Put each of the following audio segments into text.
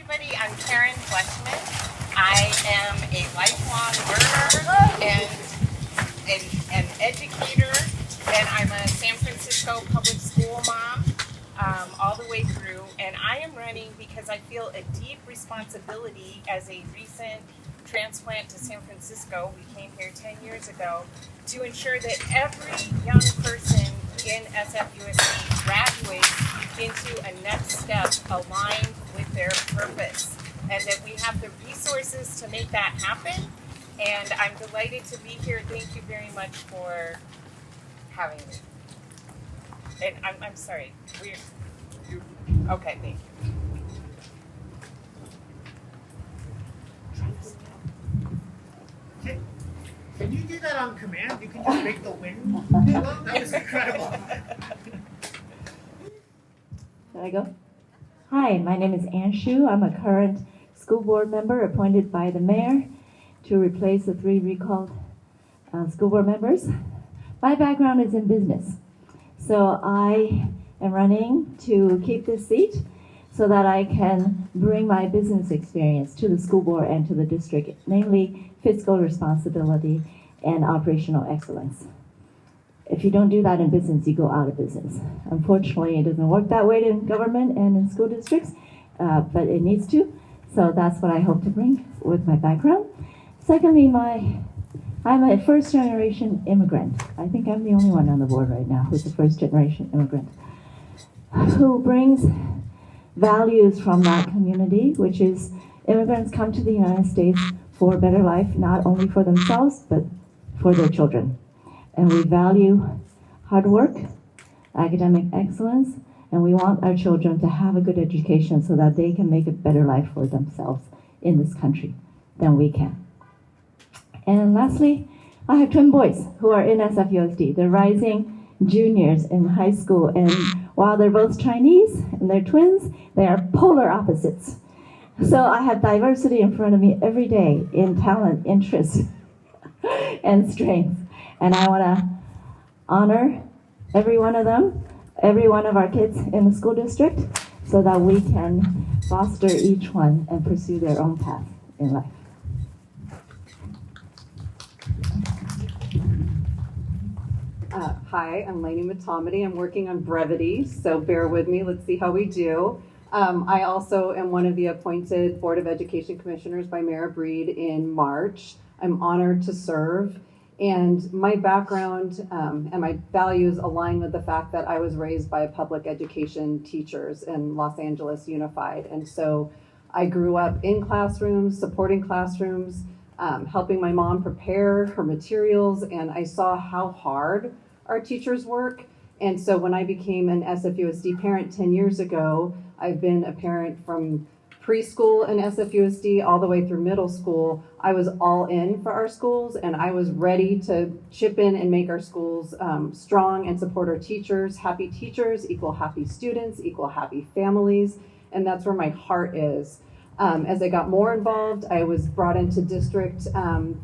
everybody. I'm Karen Fleshman. I am a lifelong learner and an educator, and I'm a San Francisco public school mom all the way through. And I am running because I feel a deep responsibility as a recent transplant to San Francisco. We came here 10 years ago to ensure that every young person in SFUSD graduates into a next step aligned with their purpose, and that we have the resources to make that happen. And I'm delighted to be here. Thank you very much for having me. And I'm sorry. Okay, thank you. Can you do that on command? You can just make the wind blow? That was incredible. Should I go? Hi, my name is Ann Shu. I'm a current school board member appointed by the mayor to replace the 3 recalled school board members. My background is in business, so I am running to keep this seat so that I can bring my business experience to the school board and to the district, namely fiscal responsibility and operational excellence. If you don't do that in business, you go out of business. Unfortunately, it doesn't work that way in government and in school districts, but it needs to. So that's what I hope to bring with my background. Secondly, I'm a first-generation immigrant. I think I'm the only one on the board right now who's a first-generation immigrant, who brings values from that community, which is immigrants come to the United States for a better life, not only for themselves, but for their children. And we value hard work, academic excellence, and we want our children to have a good education so that they can make a better life for themselves in this country than we can. And lastly, I have twin boys who are in SFUSD. They're rising juniors in high school, and while they're both Chinese and they're twins, they are polar opposites. So I have diversity in front of me every day in talent, interests, and strengths. And I want to honor every one of them, every one of our kids in the school district, so that we can foster each one and pursue their own path in life. Hi, I'm Lainey Matomedy. I'm working on brevity, so bear with me. Let's see how we do. I also am one of the appointed Board of Education Commissioners by Mayor Breed in March. I'm honored to serve, and my background and my values align with the fact that I was raised by public education teachers in Los Angeles Unified. And so I grew up in classrooms, supporting classrooms, helping my mom prepare her materials, and I saw how hard our teachers work. And so when I became an SFUSD parent 10 years ago, I've been a parent from preschool in SFUSD all the way through middle school. I was all in for our schools, and I was ready to chip in and make our schools strong and support our teachers. Happy teachers equal happy students, equal happy families, and that's where my heart is. As I got more involved, I was brought into district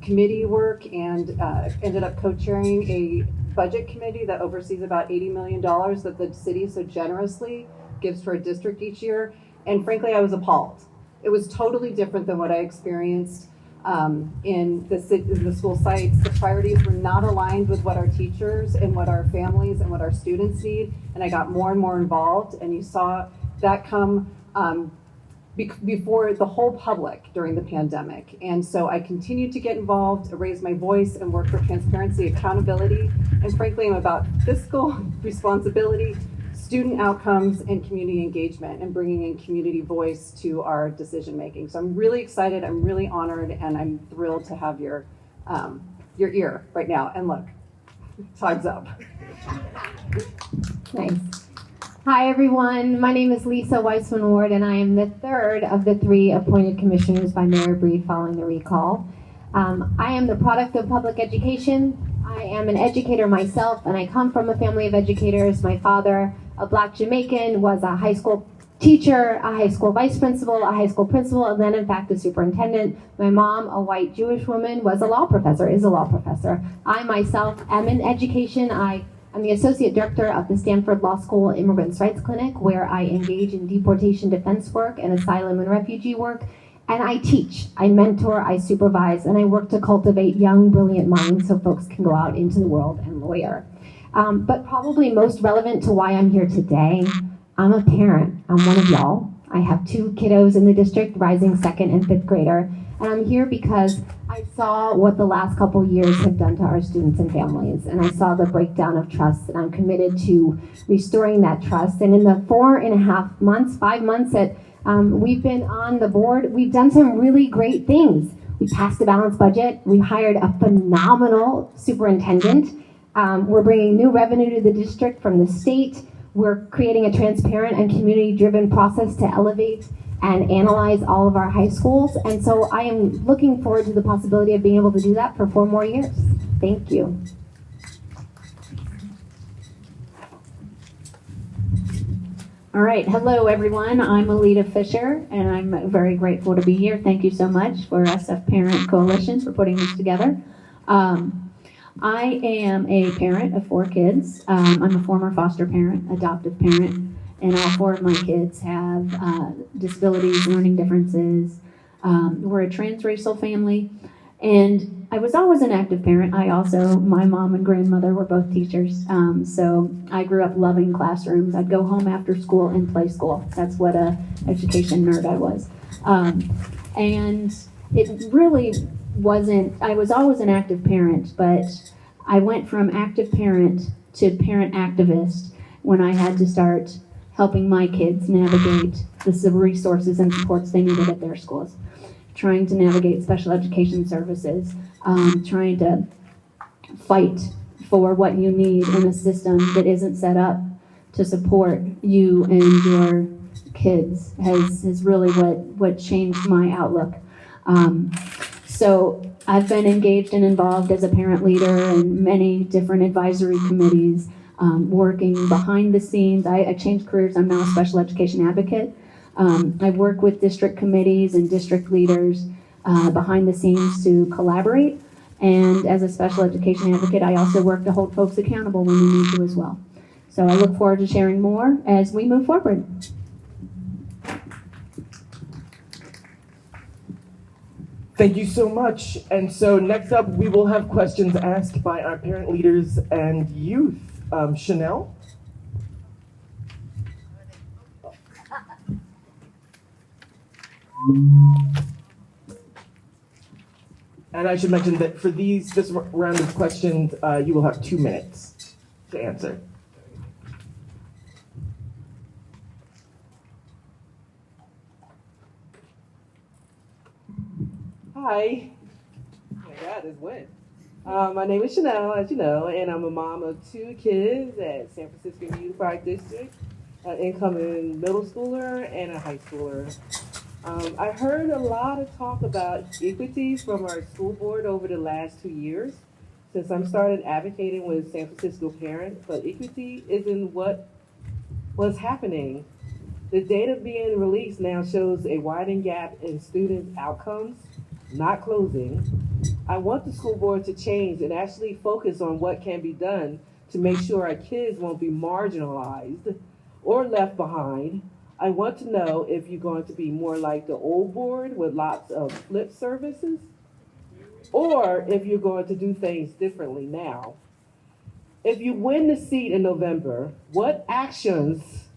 committee work and ended up co-chairing a budget committee that oversees about $80 million that the city so generously gives to our district each year. And frankly, I was appalled. It was totally different than what I experienced in the school sites. The priorities were not aligned with what our teachers and what our families and what our students need. And I got more and more involved, and you saw that come before the whole public during the pandemic. And so I continued to get involved, raise my voice, and work for transparency, accountability, and frankly, I'm about fiscal responsibility, student outcomes, and community engagement, and bringing in community voice to our decision making. So I'm really excited, I'm really honored, and I'm thrilled to have your ear right now. And look, time's up. Thanks. Hi, everyone. My name is Lisa Weissman Ward, and I am the third of the 3 appointed commissioners by Mayor Breed following the recall. I am the product of public education. I am an educator myself, and I come from a family of educators. My father, a Black Jamaican, was a high school teacher, a high school vice principal, a high school principal, and then in fact a superintendent. My mom, a white Jewish woman, was a law professor, is a law professor. I myself am in education. I'm I'm the Associate Director of the Stanford Law School Immigrants' Rights Clinic, where I engage in deportation defense work and asylum and refugee work. And I teach, I mentor, I supervise, and I work to cultivate young, brilliant minds so folks can go out into the world and lawyer. But probably most relevant to why I'm here today, I'm a parent. I'm one of y'all. I have 2 kiddos in the district, rising 2nd and 5th grader. And I'm here because I saw what the last couple years have done to our students and families. And I saw the breakdown of trust, and I'm committed to restoring that trust. And in the 4.5 months, 5 months that we've been on the board, we've done some really great things. We passed a balanced budget. We hired a phenomenal superintendent. We're bringing new revenue to the district from the state. We're creating a transparent and community-driven process to elevate and analyze all of our high schools. And so I am looking forward to the possibility of being able to do that for 4 more years. Thank you. All right, hello everyone. I'm Alita Fisher, and I'm very grateful to be here. Thank you so much for SF Parent Coalition for putting this together. I am a parent of 4 kids. I'm a former foster parent, adoptive parent, and all 4 of my kids have disabilities, learning differences. We're a transracial family, and I was always an active parent. My mom and grandmother were both teachers, so I grew up loving classrooms. I'd go home after school and play school. That's what a education nerd I was. And it really wasn't, I was always an active parent, but I went from active parent to parent activist when I had to start helping my kids navigate the resources and supports they needed at their schools, trying to navigate special education services, trying to fight for what you need in a system that isn't set up to support you and your kids has really what changed my outlook. So I've been engaged and involved as a parent leader in many different advisory committees, working behind the scenes. I changed careers. I'm now a special education advocate. I work with district committees and district leaders behind the scenes to collaborate. And as a special education advocate, I also work to hold folks accountable when we need to as well. So I look forward to sharing more as we move forward. Thank you so much. And so next up, we will have questions asked by our parent leaders and youth. Chanel? And I should mention that for this round of questions, you will have 2 minutes to answer. Hi. Oh my God, it's when? My name is Chanel, as you know, and I'm a mom of 2 kids at San Francisco Unified District, an incoming middle schooler and a high schooler. I heard a lot of talk about equity from our school board over the last 2 years since I started advocating with San Francisco parents, but equity isn't what was happening. The data being released now shows a widening gap in student outcomes, not closing. I want the school board to change and actually focus on what can be done to make sure our kids won't be marginalized or left behind. I want to know if you're going to be more like the old board with lots of flip services, or if you're going to do things differently now. If you win the seat in November, what actions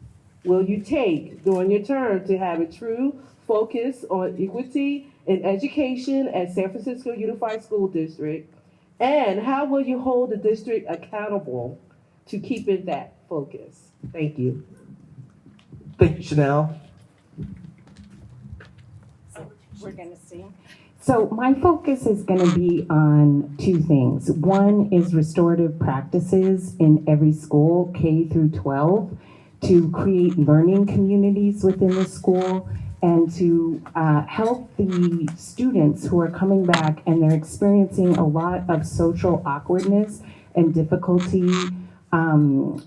will you take during your term to have a true focus on equity in education at San Francisco Unified School District? And how will you hold the district accountable to keeping that focus? Thank you. Thank you, Chanel. We're gonna sing. So my focus is going to be on 2 things. One is restorative practices in every school, K through 12, to create learning communities within the school and to help the students who are coming back and they're experiencing a lot of social awkwardness and difficulty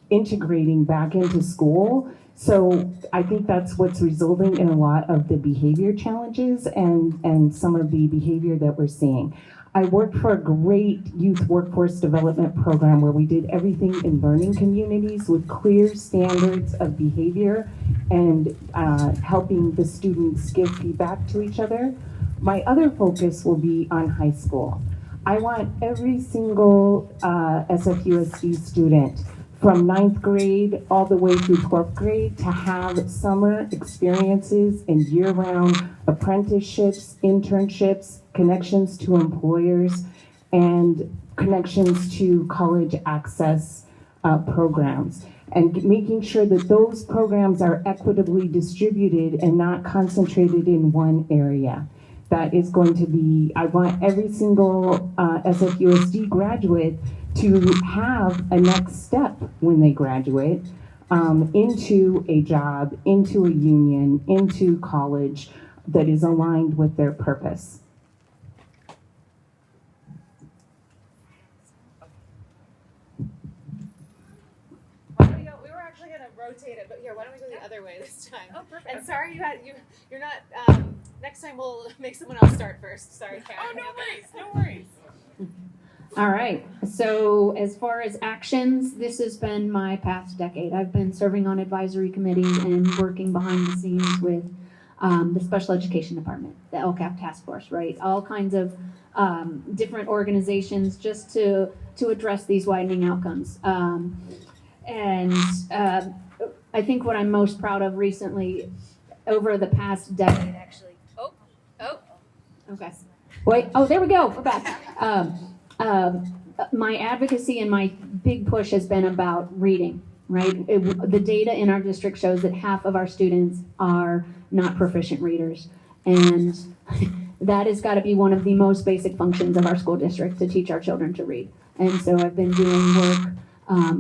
integrating back into school So I think that's what's resulting in a lot of the behavior challenges and some of the behavior that we're seeing. I worked for a great youth workforce development program where we did everything in learning communities with clear standards of behavior and helping the students give feedback to each other. My other focus will be on high school. I want every single SFUSD student from 9th grade all the way through 12th grade to have summer experiences and year-round apprenticeships, internships, connections to employers, and connections to college access programs. And making sure that those programs are equitably distributed and not concentrated in one area. That is going to be, I want every single SFUSD graduate to have a next step when they graduate into a job, into a union, into college that is aligned with their purpose. Why don't we go? We were actually going to rotate it, but here, why don't we go the other way this time? Oh, perfect. And sorry you're not. Next time we'll make someone else start first. Sorry, Karen. Oh, no worries, no worries. All right. So as far as actions, this has been my past decade. I've been serving on advisory committees and working behind the scenes with the special education department, the LCAP task force, right? All kinds of different organizations just to address these widening outcomes. I think what I'm most proud of recently over the past decade, actually. Okay. Wait. Oh, there we go. We're back. My advocacy and my big push has been about reading, right? The data in our district shows that half of our students are not proficient readers. And that has got to be one of the most basic functions of our school district, to teach our children to read. And so I've been doing work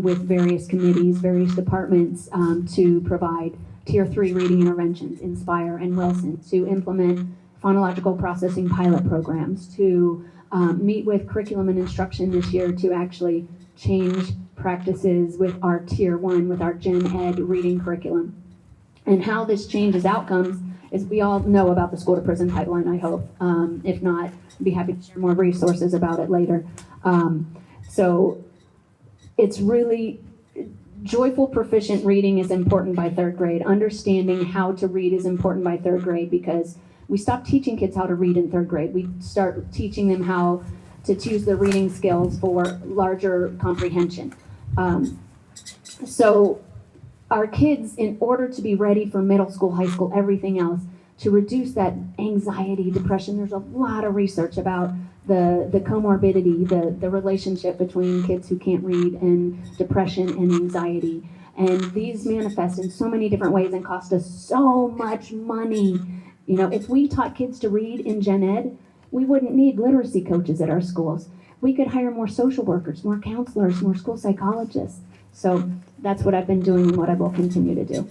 with various committees, various departments to provide Tier 3 reading interventions, Inspire and Wilson, to implement phonological processing pilot programs, to meet with curriculum and instruction this year to actually change practices with our Tier 1, with our Gen Ed reading curriculum. And how this changes outcomes is we all know about the school to prison pipeline, I hope. If not, I'd be happy to share more resources about it later. So it's really, joyful proficient reading is important by 3rd grade. Understanding how to read is important by 3rd grade because we stop teaching kids how to read in 3rd grade. We start teaching them how to choose the reading skills for larger comprehension. So our kids, in order to be ready for middle school, high school, everything else, to reduce that anxiety, depression, there's a lot of research about the comorbidity, the relationship between kids who can't read and depression and anxiety. And these manifest in so many different ways and cost us so much money. You know, if we taught kids to read in Gen Ed, we wouldn't need literacy coaches at our schools. We could hire more social workers, more counselors, more school psychologists. So that's what I've been doing and what I will continue to do.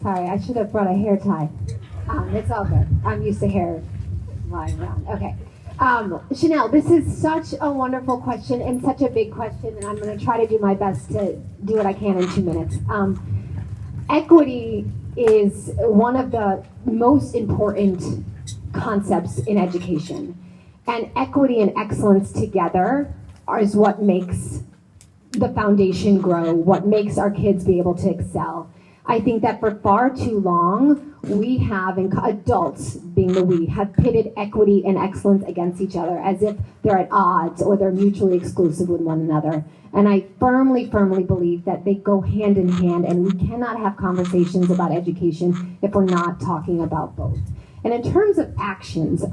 Sorry, I should have brought a hair tie. It's all good. I'm used to hair lying around. Okay. Chanel, this is such a wonderful question and such a big question, and I'm going to try to do my best to do what I can in 2 minutes. Equity is one of the most important concepts in education, and equity and excellence together is what makes the foundation grow, what makes our kids be able to excel. I think that for far too long, we have, and adults being the we, have pitted equity and excellence against each other as if they're at odds or they're mutually exclusive with one another. And I firmly, firmly believe that they go hand in hand, and we cannot have conversations about education if we're not talking about both. And in terms of actions,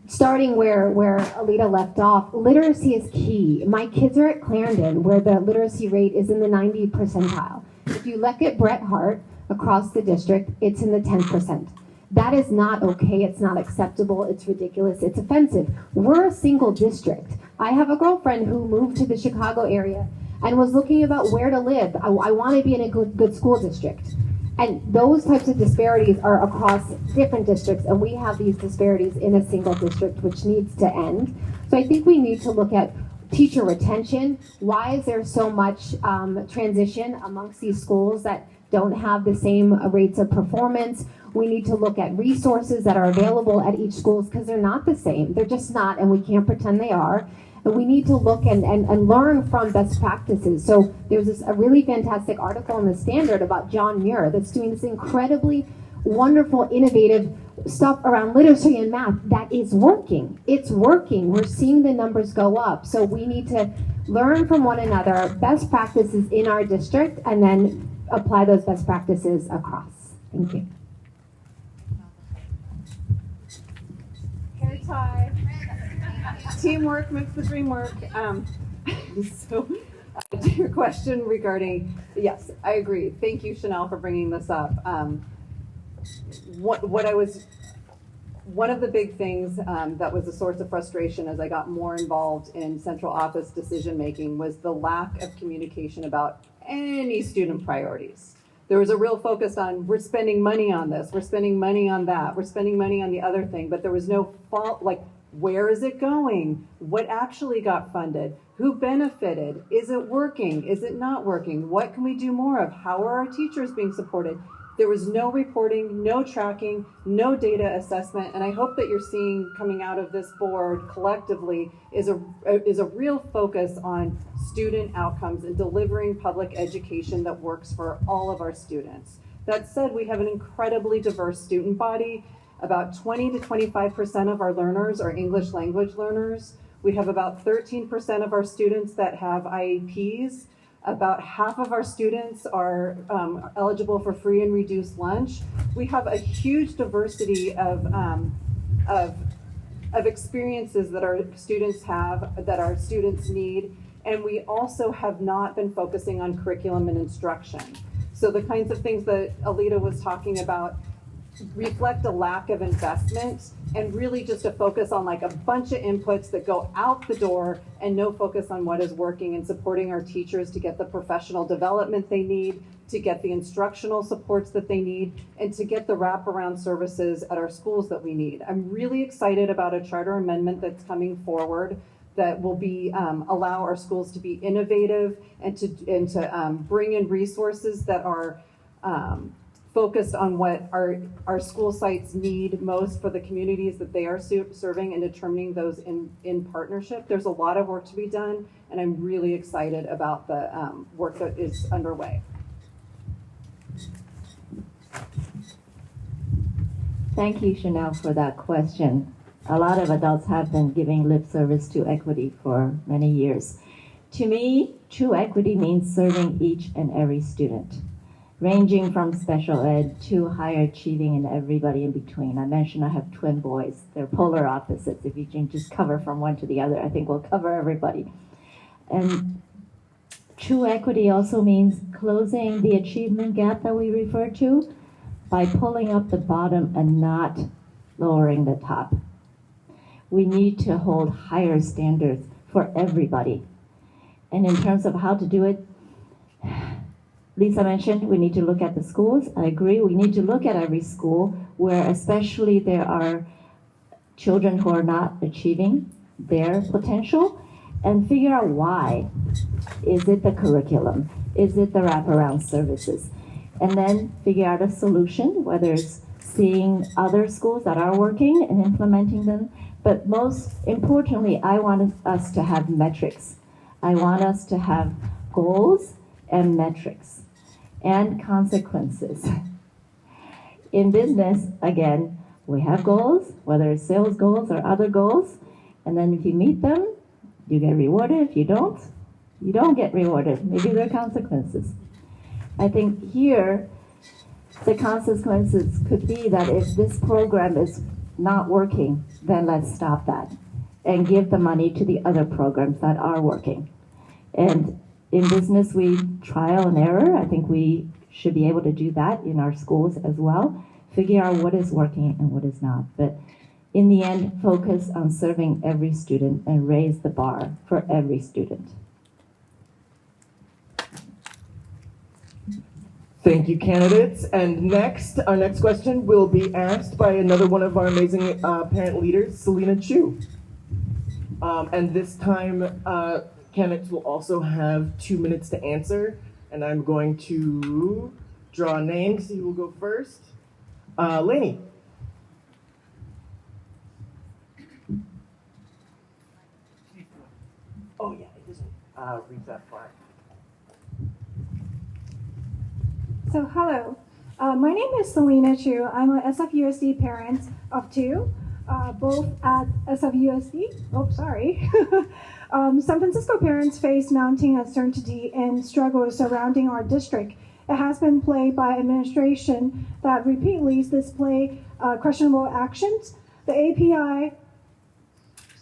starting where Alita left off, literacy is key. My kids are at Clarendon, where the literacy rate is in the 90th percentile. If you look at Bret Harte across the district, it's in the 10%. That is not okay. It's not acceptable. It's ridiculous. It's offensive. We're a single district. I have a girlfriend who moved to the Chicago area and was looking about where to live. I want to be in a good school district. And those types of disparities are across different districts, and we have these disparities in a single district, which needs to end. So I think we need to look at teacher retention. Why is there so much transition amongst these schools that don't have the same rates of performance? We need to look at resources that are available at each school because they're not the same. They're just not, and we can't pretend they are. And we need to look and learn from best practices. So there's a really fantastic article in the Standard about John Muir that's doing this incredibly wonderful, innovative stuff around literacy and math that is working. It's working. We're seeing the numbers go up. So we need to learn from one another, best practices in our district, and then apply those best practices across. Thank you. Hair tie. Teamwork makes the dream work. So, to your question regarding, yes, I agree. Thank you, Chanel, for bringing this up. One of the big things that was a source of frustration as I got more involved in central office decision making was the lack of communication about any student priorities. There was a real focus on, we're spending money on this, we're spending money on that, we're spending money on the other thing, but there was no fault, like, where is it going? What actually got funded? Who benefited? Is it working? Is it not working? What can we do more of? How are our teachers being supported? There was no reporting, no tracking, no data assessment, and I hope that you're seeing coming out of this board collectively is a real focus on student outcomes and delivering public education that works for all of our students. That said, we have an incredibly diverse student body. About 20 to 25% of our learners are English language learners. We have about 13% of our students that have IEPs. About half of our students are eligible for free and reduced lunch. We have a huge diversity of experiences that our students have, that our students need, and we also have not been focusing on curriculum and instruction. So the kinds of things that Alita was talking about reflect a lack of investment and really just a focus on like a bunch of inputs that go out the door and no focus on what is working and supporting our teachers to get the professional development they need, to get the instructional supports that they need, and to get the wraparound services at our schools that we need. I'm really excited about a charter amendment that's coming forward that will be allow our schools to be innovative and to bring in resources that are focused on what our school sites need most for the communities that they are serving and determining those in partnership. There's a lot of work to be done, and I'm really excited about the work that is underway. Thank you, Chanel, for that question. A lot of adults have been giving lip service to equity for many years. To me, true equity means serving each and every student, ranging from special ed to higher achieving and everybody in between. I mentioned I have twin boys. They're polar opposites. If you can just cover from one to the other, I think we'll cover everybody. And true equity also means closing the achievement gap that we refer to by pulling up the bottom and not lowering the top. We need to hold higher standards for everybody. And in terms of how to do it, Lisa mentioned we need to look at the schools. I agree. We need to look at every school where especially there are children who are not achieving their potential and figure out why. Is it the curriculum? Is it the wraparound services? And then figure out a solution, whether it's seeing other schools that are working and implementing them. But most importantly, I want us to have metrics. I want us to have goals and metrics and consequences. In business, again, we have goals, whether it's sales goals or other goals, and then if you meet them, you get rewarded. If you don't get rewarded. Maybe there are consequences. I think here, the consequences could be that if this program is not working, then let's stop that and give the money to the other programs that are working. And in business, we trial and error. I think we should be able to do that in our schools as well. Figure out what is working and what is not. But in the end, focus on serving every student and raise the bar for every student. Thank you, candidates. And next, our next question will be asked by another one of our amazing parent leaders, Selena Chu. And this time, candidates will also have 2 minutes to answer. And I'm going to draw a name, so you will go first. Lainey. Oh yeah, it doesn't reach that far. So hello, my name is Selena Chu. I'm an SFUSD parent of two, both at SFUSD. Oh, sorry. San Francisco parents face mounting uncertainty and struggles surrounding our district. It has been plagued by administration that repeatedly display questionable actions. The API,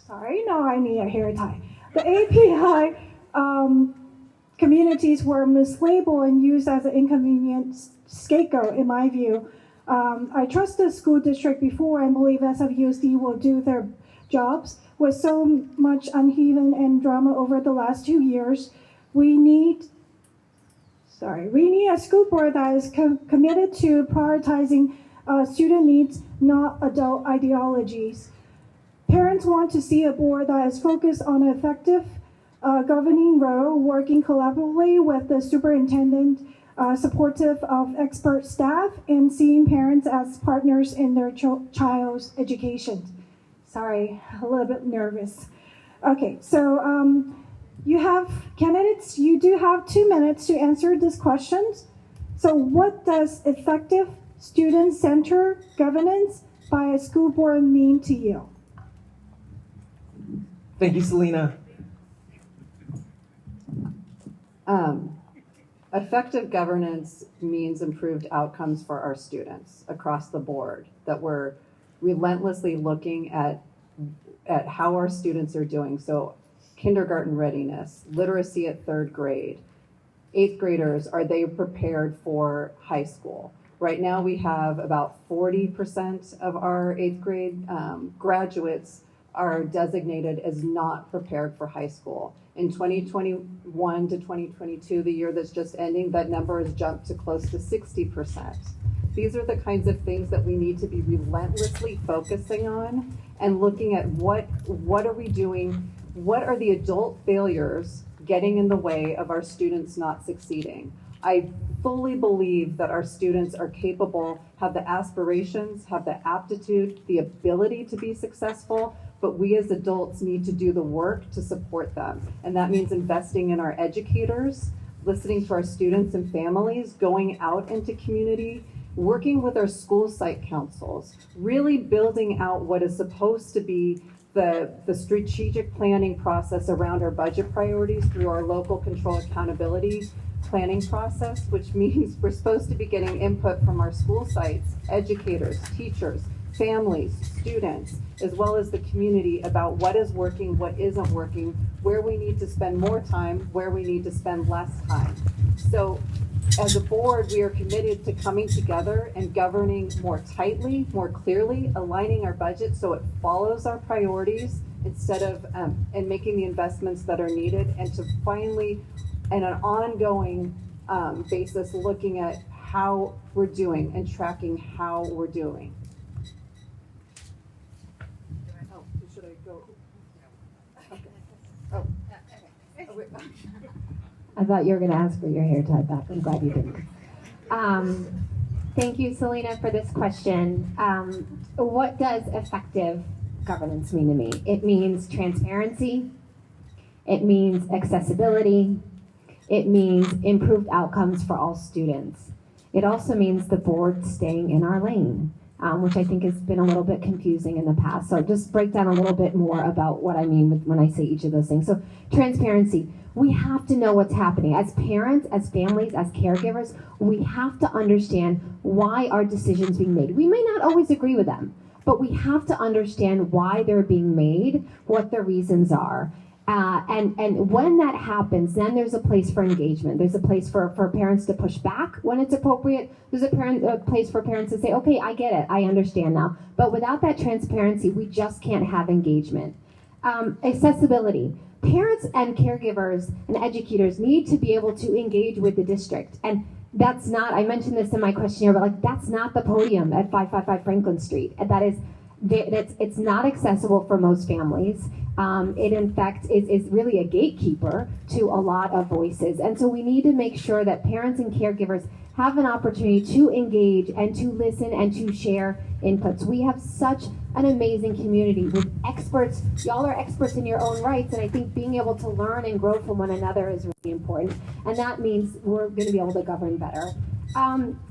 sorry, no, I need a hair tie. The API communities were mislabeled and used as an inconvenient scapegoat, in my view. I trust the school district before and believe SFUSD will do their jobs. With so much upheaval and drama over the last 2 years, we need a school board that is committed to prioritizing student needs, not adult ideologies. Parents want to see a board that is focused on an effective governing role, working collaboratively with the superintendent, supportive of expert staff, and seeing parents as partners in their child's education. Sorry, a little bit nervous. Okay, so you have candidates, you do have 2 minutes to answer these questions. So what does effective student-centered governance by a school board mean to you? Thank you, Selena. Effective governance means improved outcomes for our students across the board, that we're relentlessly looking at how our students are doing. So kindergarten readiness, literacy at 3rd grade, 8th graders, are they prepared for high school? Right now we have about 40% of our 8th grade graduates are designated as not prepared for high school. In 2021 to 2022, the year that's just ending, that number has jumped to close to 60%. These are the kinds of things that we need to be relentlessly focusing on and looking at what are we doing, what are the adult failures getting in the way of our students not succeeding. I fully believe that our students are capable, have the aspirations, have the aptitude, the ability to be successful, but we as adults need to do the work to support them. And that means investing in our educators, listening to our students and families, going out into community, working with our school site councils, really building out what is supposed to be the strategic planning process around our budget priorities through our local control accountability planning process, which means we're supposed to be getting input from our school sites, educators, teachers, families, students, as well as the community about what is working, what isn't working, where we need to spend more time, where we need to spend less time. So as a board, we are committed to coming together and governing more tightly, more clearly, aligning our budget so it follows our priorities instead of, and making the investments that are needed, and to finally, on an ongoing basis, looking at how we're doing and tracking how we're doing. Oh, should I go? Okay. Oh. I thought you were going to ask for your hair tied back. I'm glad you didn't. Thank you, Selena, for this question. What does effective governance mean to me? It means transparency. It means accessibility. It means improved outcomes for all students. It also means the board staying in our lane, which I think has been a little bit confusing in the past. So just break down a little bit more about what I mean when I say each of those things. So transparency. We have to know what's happening. As parents, as families, as caregivers, we have to understand why our decisions being made. We may not always agree with them, but we have to understand why they're being made, what the reasons are. And when that happens, then there's a place for engagement. There's a place for parents to push back when it's appropriate. There's a place for parents to say, okay, I get it, I understand now. But without that transparency, we just can't have engagement. Accessibility. Parents and caregivers and educators need to be able to engage with the district. And that's not, I mentioned this in my questionnaire, but like that's not the podium at 555 Franklin Street. And it's not accessible for most families. It in fact is really a gatekeeper to a lot of voices. And so we need to make sure that parents and caregivers have an opportunity to engage and to listen and to share inputs. We have such an amazing community with experts. Y'all are experts in your own rights, and I think being able to learn and grow from one another is really important. And that means we're going to be able to govern better.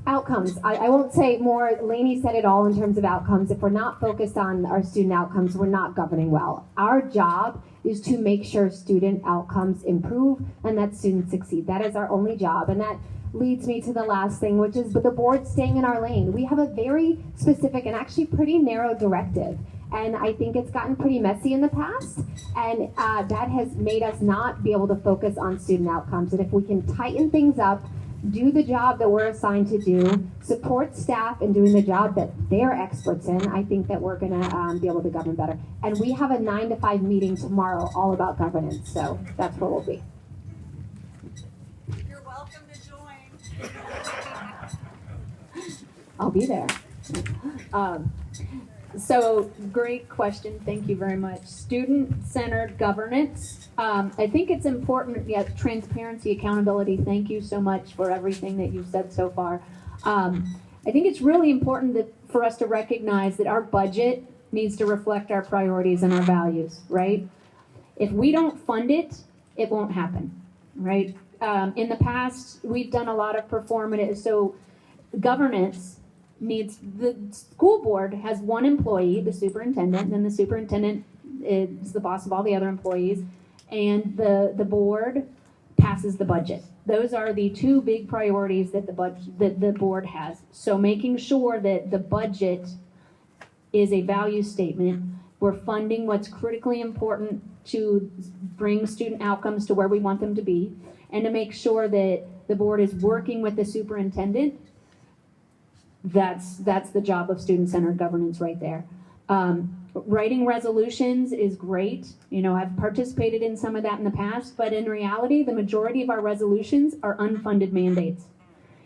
Outcomes. I won't say more. Lainey said it all in terms of outcomes. If we're not focused on our student outcomes, we're not governing well. Our job is to make sure student outcomes improve and that students succeed. That is our only job. And that leads me to the last thing, which is the board staying in our lane. We have a very specific and actually pretty narrow directive. And I think it's gotten pretty messy in the past. And that has made us not be able to focus on student outcomes. And if we can tighten things up, do the job that we're assigned to do, support staff in doing the job that they're experts in, I think that we're gonna be able to govern better. And we have a 9 to 5 meeting tomorrow all about governance. So that's where we'll be. You're welcome to join. I'll be there. So great question. Thank you very much. Student-centered governance. I think it's important, transparency, accountability. Thank you so much for everything that you've said so far. I think it's really important for us to recognize that our budget needs to reflect our priorities and our values, right? If we don't fund it, it won't happen, right? In the past, we've done a lot of performative, so governance needs, the school board has one employee, the superintendent, and the superintendent is the boss of all the other employees, and the board passes the budget. Those are the two big priorities that the board has. So making sure that the budget is a value statement. We're funding what's critically important to bring student outcomes to where we want them to be, and to make sure that the board is working with the superintendent. That's the job of student-centered governance right there. Writing resolutions is great. I've participated in some of that in the past, but in reality, the majority of our resolutions are unfunded mandates.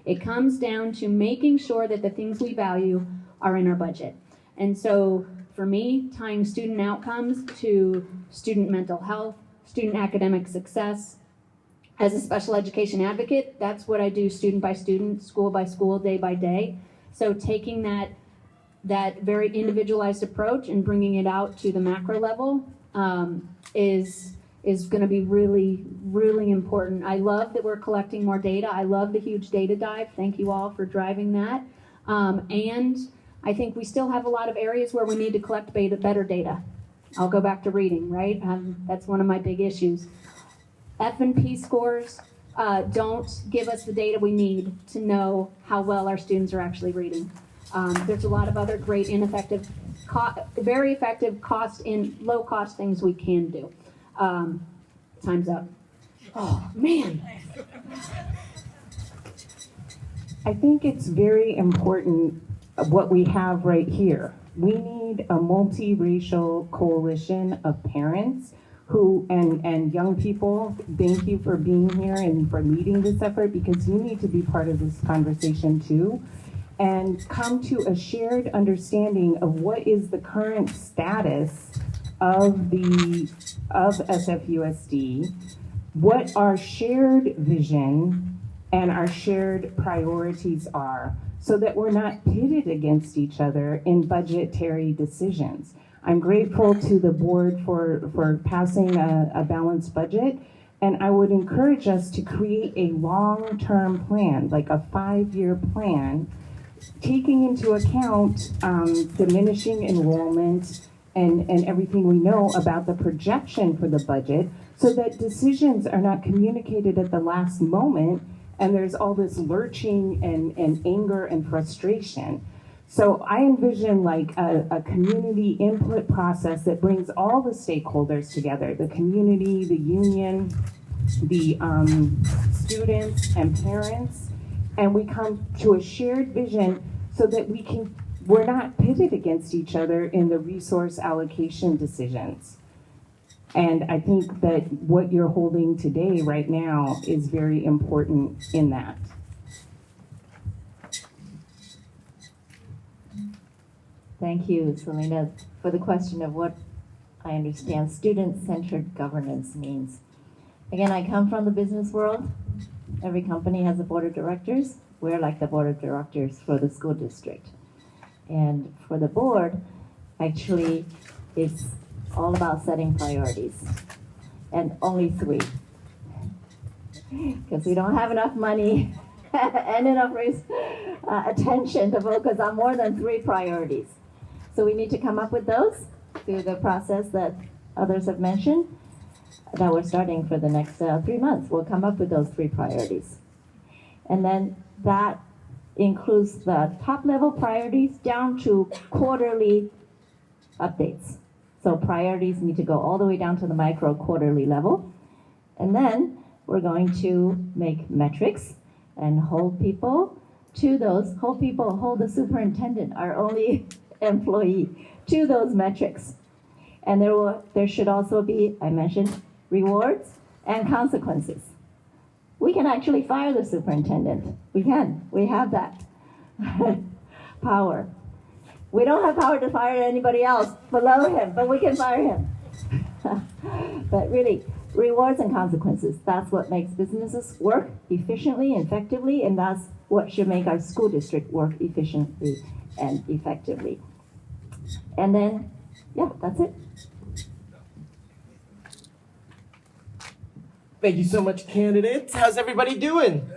It comes down to making sure that the things we value are in our budget. And so for me, tying student outcomes to student mental health, student academic success, as a special education advocate, that's what I do student by student, school by school, day by day. So taking that very individualized approach and bringing it out to the macro level is going to be really, really important. I love that we're collecting more data. I love the huge data dive. Thank you all for driving that. And I think we still have a lot of areas where we need to collect better data. I'll go back to reading, right? That's one of my big issues. F&P scores don't give us the data we need to know how well our students are actually reading. There's a lot of other great, ineffective, very effective low-cost things we can do. Time's up. Oh, man. I think it's very important what we have right here. We need a multiracial coalition of parents and young people. Thank you for being here and for leading this effort, because you need to be part of this conversation too, and come to a shared understanding of what is the current status of SFUSD, what our shared vision and our shared priorities are, so that we're not pitted against each other in budgetary decisions. I'm grateful to the board for passing a balanced budget, and I would encourage us to create a long-term plan, like a 5-year plan, taking into account diminishing enrollment and everything we know about the projection for the budget, so that decisions are not communicated at the last moment and there's all this lurching and anger and frustration. So I envision like a community input process that brings all the stakeholders together, the community, the union, the students and parents, and we come to a shared vision so that we're not pitted against each other in the resource allocation decisions. And I think that what you're holding today, right now, is very important in that. Thank you, Selena, for the question of what I understand student-centered governance means. Again, I come from the business world. Every company has a board of directors. We're like the board of directors for the school district. And for the board, actually, it's all about setting priorities. And only 3. Because we don't have enough money and enough attention to focus on more than 3 priorities. So we need to come up with those through the process that others have mentioned that we're starting for the next 3 months. We'll come up with those 3 priorities. And then that includes the top level priorities down to quarterly updates. So priorities need to go all the way down to the micro quarterly level. And then we're going to make metrics and hold people to those, hold the superintendent, our only employee, to those metrics. And there should also be, I mentioned, rewards and consequences. We can actually fire the superintendent. We have that power. We don't have power to fire anybody else below him, but we can fire him. But really, rewards and consequences, that's what makes businesses work efficiently and effectively, and that's what should make our school district work efficiently and effectively. And then, yeah, that's it. Thank you so much, candidates. How's everybody doing?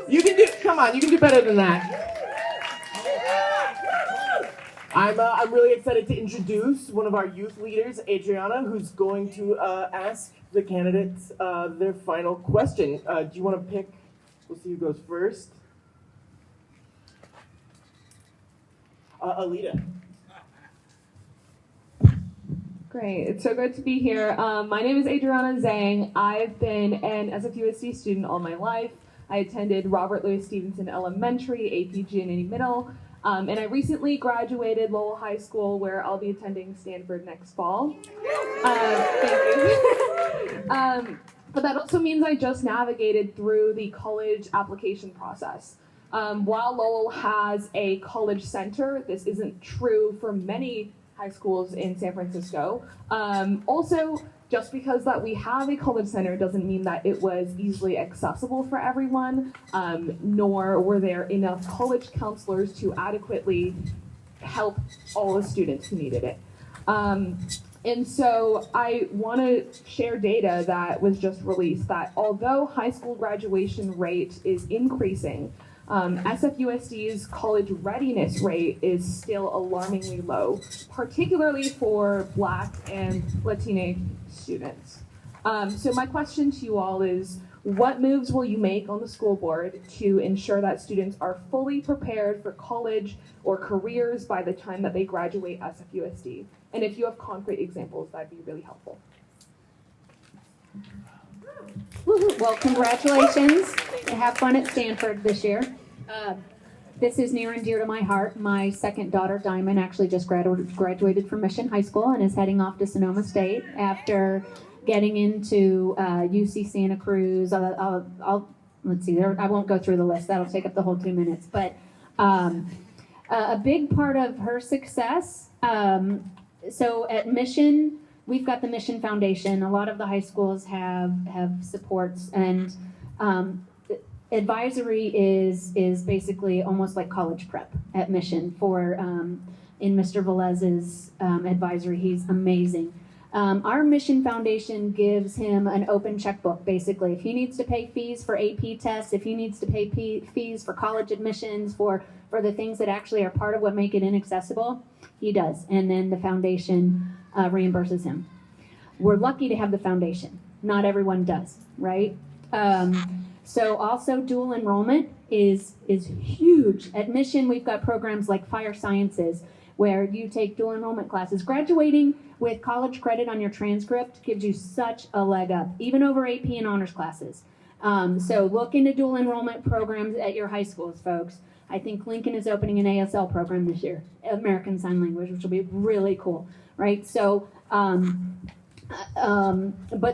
You can do, come on, you can do better than that. I'm really excited to introduce one of our youth leaders, Adriana, who's going to ask the candidates their final question. Do you want to pick? We'll see who goes first. Alita. Great, it's so good to be here. My name is Adriana Zhang. I've been an SFUSD student all my life. I attended Robert Louis Stevenson Elementary, AP GNA Middle, and I recently graduated Lowell High School, where I'll be attending Stanford next fall. Thank you. But that also means I just navigated through the college application process. While Lowell has a college center, this isn't true for many high schools in San Francisco. Also, just because that we have a college center doesn't mean that it was easily accessible for everyone, nor were there enough college counselors to adequately help all the students who needed it. And so I want to share data that was just released that although high school graduation rate is increasing, SFUSD's college readiness rate is still alarmingly low, particularly for Black and Latina students. So my question to you all is, what moves will you make on the school board to ensure that students are fully prepared for college or careers by the time that they graduate SFUSD? And if you have concrete examples, that'd be really helpful. Well, congratulations, and have fun at Stanford this year. This is near and dear to my heart. My second daughter, Diamond, actually just graduated from Mission High School and is heading off to Sonoma State after getting into UC Santa Cruz. Let's see, I won't go through the list. That'll take up the whole 2 minutes. But a big part of her success, so at Mission, we've got the Mission Foundation. A lot of the high schools have supports, and advisory is basically almost like college prep at Mission for in Mr. Velez's advisory. He's amazing. Our Mission Foundation gives him an open checkbook, basically. If he needs to pay fees for AP tests, if he needs to pay fees for college admissions, for the things that actually are part of what make it inaccessible, he does. And then the foundation reimburses him. We're lucky to have the foundation. Not everyone does, right? So also dual enrollment is huge. At Mission, we've got programs like Fire Sciences, where you take dual enrollment classes. Graduating with college credit on your transcript gives you such a leg up, even over AP and honors classes. So look into dual enrollment programs at your high schools, folks. I think Lincoln is opening an ASL program this year, American Sign Language, which will be really cool, right? So, but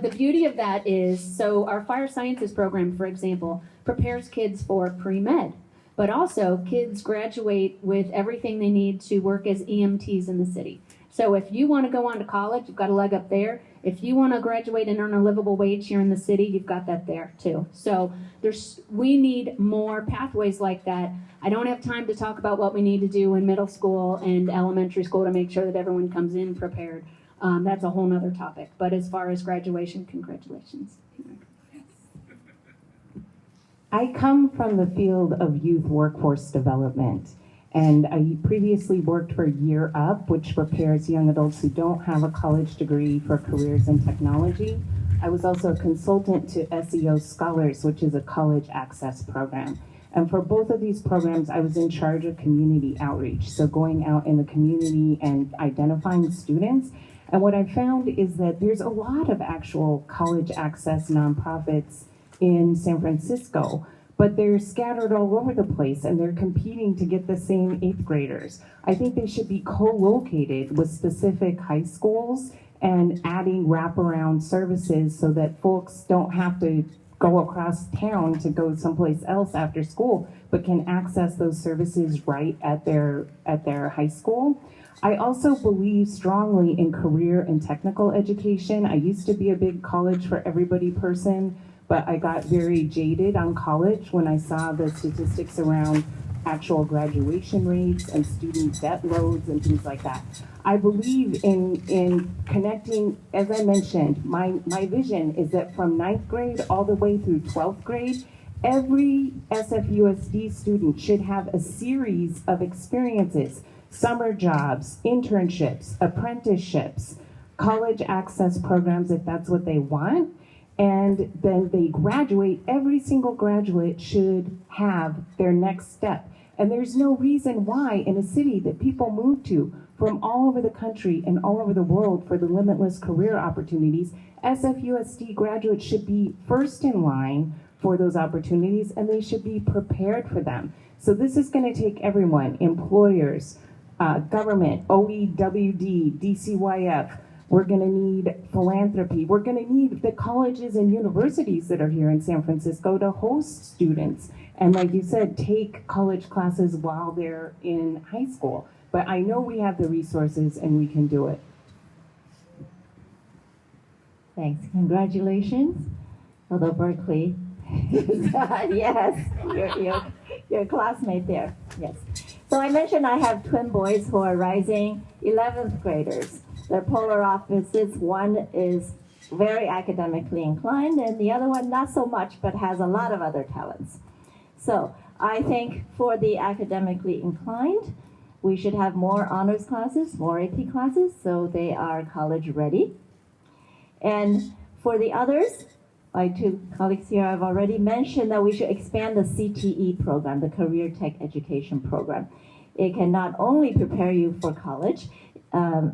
the beauty of that is, so our Fire Sciences program, for example, prepares kids for pre-med. But also, kids graduate with everything they need to work as EMTs in the city. So if you want to go on to college, you've got a leg up there. If you want to graduate and earn a livable wage here in the city, you've got that there too. So we need more pathways like that. I don't have time to talk about what we need to do in middle school and elementary school to make sure that everyone comes in prepared. That's a whole nother topic. But as far as graduation, congratulations. I come from the field of youth workforce development, and I previously worked for Year Up, which prepares young adults who don't have a college degree for careers in technology. I was also a consultant to SEO Scholars, which is a college access program. And for both of these programs, I was in charge of community outreach, so going out in the community and identifying students. And what I found is that there's a lot of actual college access nonprofits in San Francisco, but they're scattered all over the place and they're competing to get the same 8th graders. I think they should be co-located with specific high schools and adding wraparound services so that folks don't have to go across town to go someplace else after school, but can access those services right at their high school. I also believe strongly in career and technical education. I used to be a big college for everybody person, but I got very jaded on college when I saw the statistics around actual graduation rates and student debt loads and things like that. I believe in connecting, as I mentioned, my vision is that from 9th grade all the way through 12th grade, every SFUSD student should have a series of experiences, summer jobs, internships, apprenticeships, college access programs if that's what they want, and then they graduate. Every single graduate should have their next step. And there's no reason why in a city that people move to from all over the country and all over the world for the limitless career opportunities, SFUSD graduates should be first in line for those opportunities and they should be prepared for them. So this is going to take everyone, employers, government, OEWD, DCYF. We're going to need philanthropy. We're going to need the colleges and universities that are here in San Francisco to host students. And like you said, take college classes while they're in high school. But I know we have the resources and we can do it. Thanks. Congratulations. Although Berkeley, yes, your classmate there. Yes. So I mentioned I have twin boys who are rising 11th graders. They're polar opposites. One is very academically inclined and the other one not so much, but has a lot of other talents. So I think for the academically inclined, we should have more honors classes, more AP classes, so they are college ready. And for the others, my two colleagues here have already mentioned that we should expand the CTE program, the Career Tech Education Program. It can not only prepare you for college,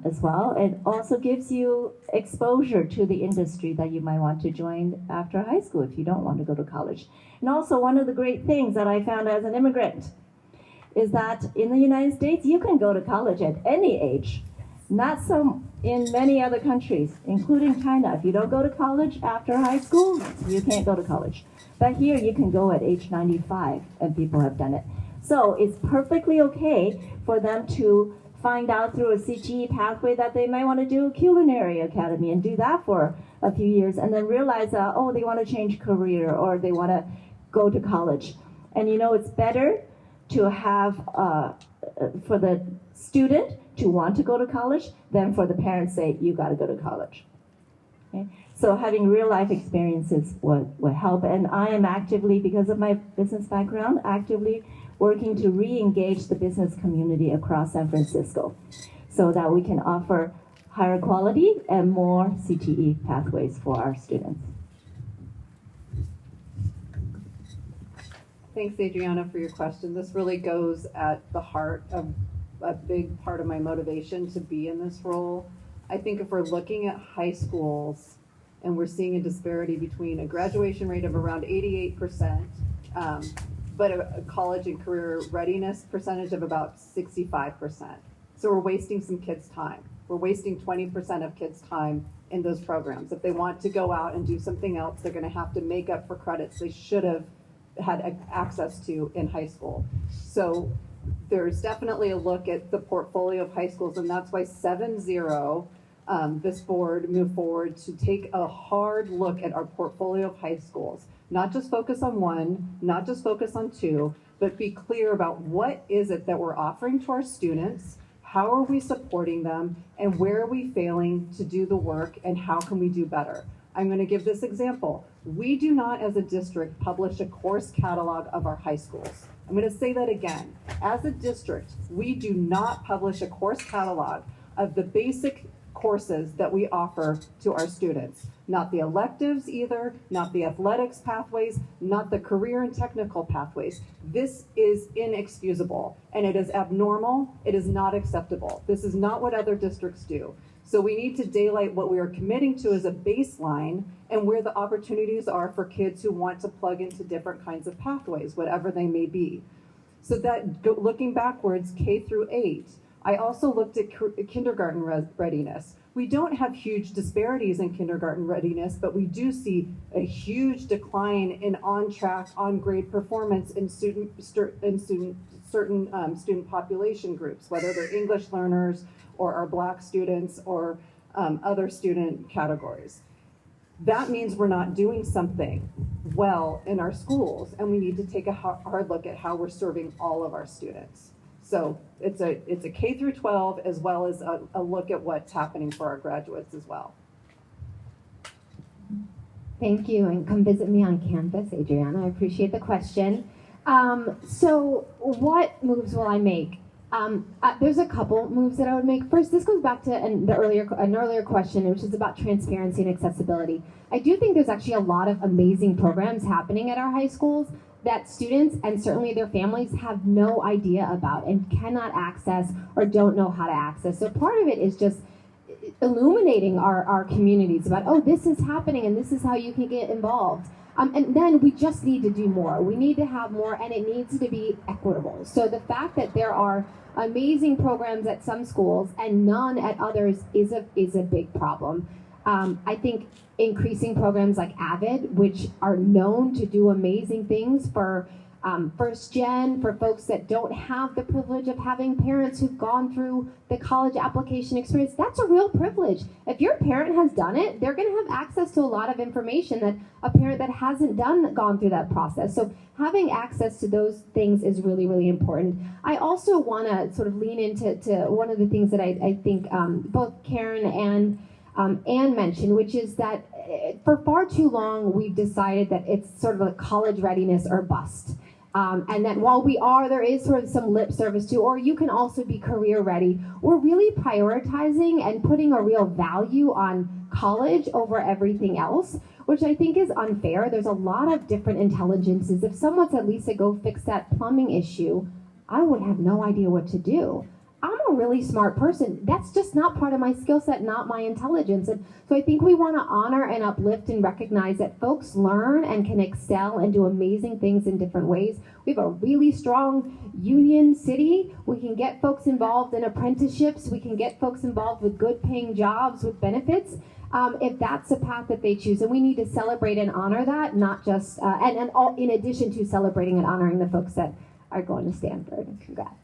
as well. It also gives you exposure to the industry that you might want to join after high school if you don't want to go to college. And also one of the great things that I found as an immigrant is that in the United States, you can go to college at any age. Not so in many other countries, including China. If you don't go to college after high school, you can't go to college. But here you can go at age 95, and people have done it. So it's perfectly okay for them to find out through a CTE pathway that they might want to do a culinary academy and do that for a few years and then realize that, oh, they want to change career or they want to go to college. And you know, it's better to have, for the student to want to go to college than for the parents say, you got to go to college. Okay? So having real life experiences would help. And I am actively, because of my business background, actively working to re-engage the business community across San Francisco so that we can offer higher quality and more CTE pathways for our students. Thanks, Adriana, for your question. This really goes at the heart of a big part of my motivation to be in this role. I think if we're looking at high schools and we're seeing a disparity between a graduation rate of around 88%, but a college and career readiness percentage of about 65%. So we're wasting some kids' time. We're wasting 20% of kids' time in those programs. If they want to go out and do something else, they're going to have to make up for credits they should have had access to in high school. So there's definitely a look at the portfolio of high schools, and that's why 7-0, this board moved forward to take a hard look at our portfolio of high schools. Not just focus on one, not just focus on two, but be clear about what is it that we're offering to our students, how are we supporting them, and where are we failing to do the work, and how can we do better? I'm going to give this example. We do not, as a district, publish a course catalog of our high schools. I'm going to say that again. As a district, we do not publish a course catalog of the basic courses that we offer to our students. Not the electives either, not the athletics pathways, not the career and technical pathways. This is inexcusable, and it is abnormal. It is not acceptable. This is not what other districts do. So we need to daylight what we are committing to as a baseline and where the opportunities are for kids who want to plug into different kinds of pathways, whatever they may be. So that, looking backwards, K through 8, I also looked at kindergarten readiness. We don't have huge disparities in kindergarten readiness, but we do see a huge decline in on-track, on-grade performance in certain student population groups, whether they're English learners or our Black students or other student categories. That means we're not doing something well in our schools, and we need to take a hard look at how we're serving all of our students. So it's a K through 12 as well as a look at what's happening for our graduates as well. Thank you, and come visit me on campus, Adriana. I appreciate the question. So what moves will I make? There's a couple moves that I would make. First, this goes back to an earlier question, which is about transparency and accessibility. I do think there's actually a lot of amazing programs happening at our high schools that students and certainly their families have no idea about and cannot access or don't know how to access. So part of it is just illuminating our communities about, oh, this is happening and this is how you can get involved. And then we just need to do more. We need to have more, and it needs to be equitable. So the fact that there are amazing programs at some schools and none at others is a big problem. I think increasing programs like AVID, which are known to do amazing things for first gen, for folks that don't have the privilege of having parents who've gone through the college application experience, that's a real privilege. If your parent has done it, they're going to have access to a lot of information that a parent that hasn't gone through that process. So having access to those things is really, really important. I also want to sort of lean into one of the things that I think both Karen and Anne mentioned, which is that for far too long we've decided that it's sort of a college readiness or bust. And that while there is sort of some lip service to, or you can also be career ready, we're really prioritizing and putting a real value on college over everything else, which I think is unfair. There's a lot of different intelligences. If someone said, Lisa, go fix that plumbing issue, I would have no idea what to do. I'm a really smart person. That's just not part of my skill set, not my intelligence. And so I think we want to honor and uplift and recognize that folks learn and can excel and do amazing things in different ways. We have a really strong union city. We can get folks involved in apprenticeships. We can get folks involved with good paying jobs with benefits. If that's the path that they choose. And we need to celebrate and honor that, not just, in addition to celebrating and honoring the folks that are going to Stanford. Congrats.